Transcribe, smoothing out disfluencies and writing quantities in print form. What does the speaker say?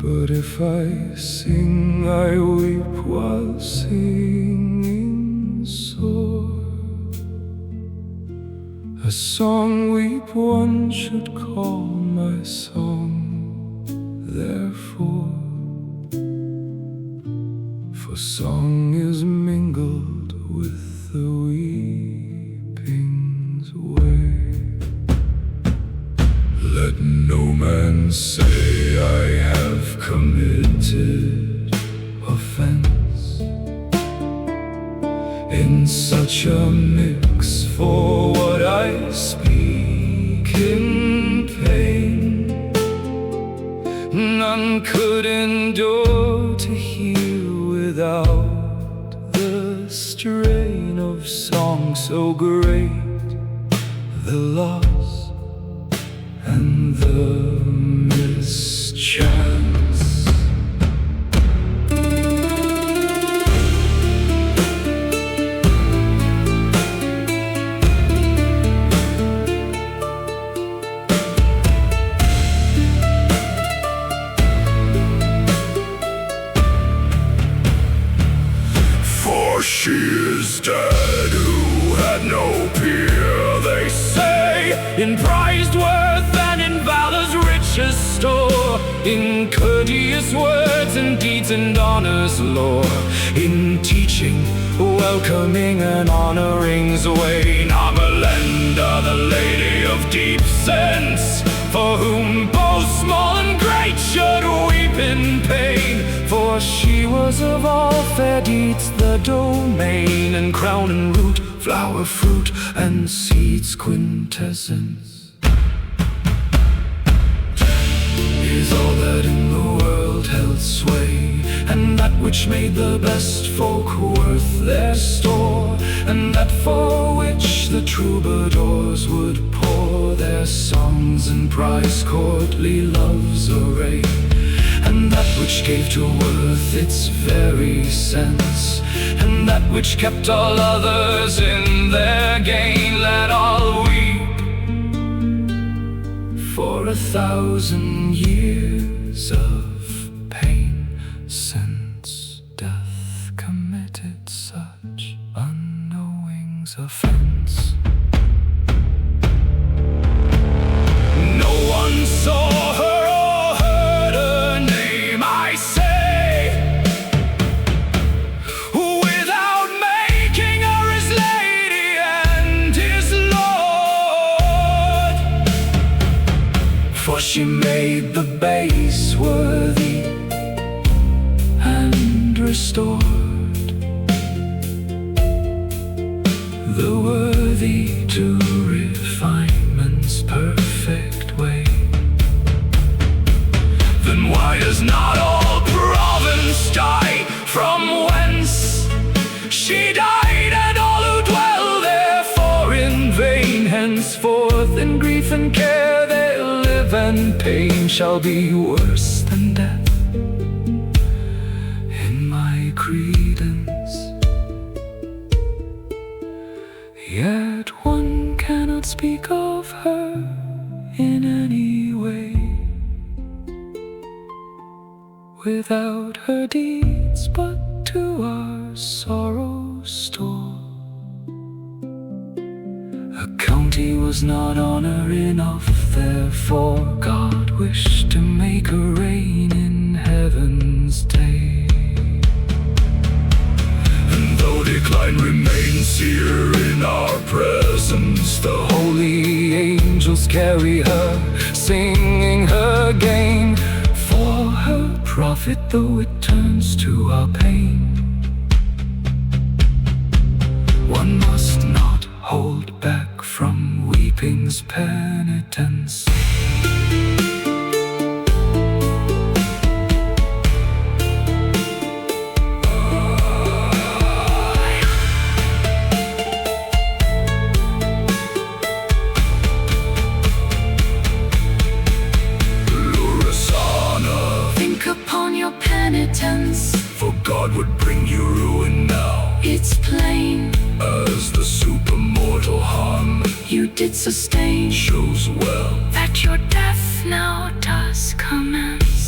But if I sing, I weep while singing sore. A song weep one should call my song, therefore. For song is mingled with the weeping's way. Let no man say I have committed offense in such a mix, for what I speak in pain none could endure to hear without the strain of song so great, the loss and the mischance. For she is dead who had no peer, they say, in prized worth and in valor's richest store, in courteous words and deeds and honor's lore, in teaching, welcoming and honoring's way. Now Melinda, the lady of deep sense, for whom both small and great should weep in pain. For she was of all fair deeds the domain, and crown and root, flower, fruit, and seed's quintessence is all that in the world held sway, and that which made the best folk worth their store, and that for which the troubadours would pour their songs and prize courtly love's array, and that which gave to worth its very sense, and that which kept all others in their gain. Let all weep for 1,000 years of pain, since death committed such unknowing's offense. No one saw her or heard her name, I say, without making her his lady and his lord. For she made the base worthy and restored the worthy to refinement's perfect way. Then why does not all province die from whence she died, and all who dwell therefore in vain? Henceforth in grief and care they'll live, and pain shall be worse than death in my credence. Yet one cannot speak of her in any way without her deeds, but to our sorrow store. A county was not honor enough, therefore God wished to make her reign in heaven's day. And though decline remains here in our presence, the holy angels carry her, singing her gain, for her profit, though it turns to our pain. One must not hold back from weeping's penitence. For God would bring you ruin now. It's plain, as the supermortal harm you did sustain, shows well that your death now does commence.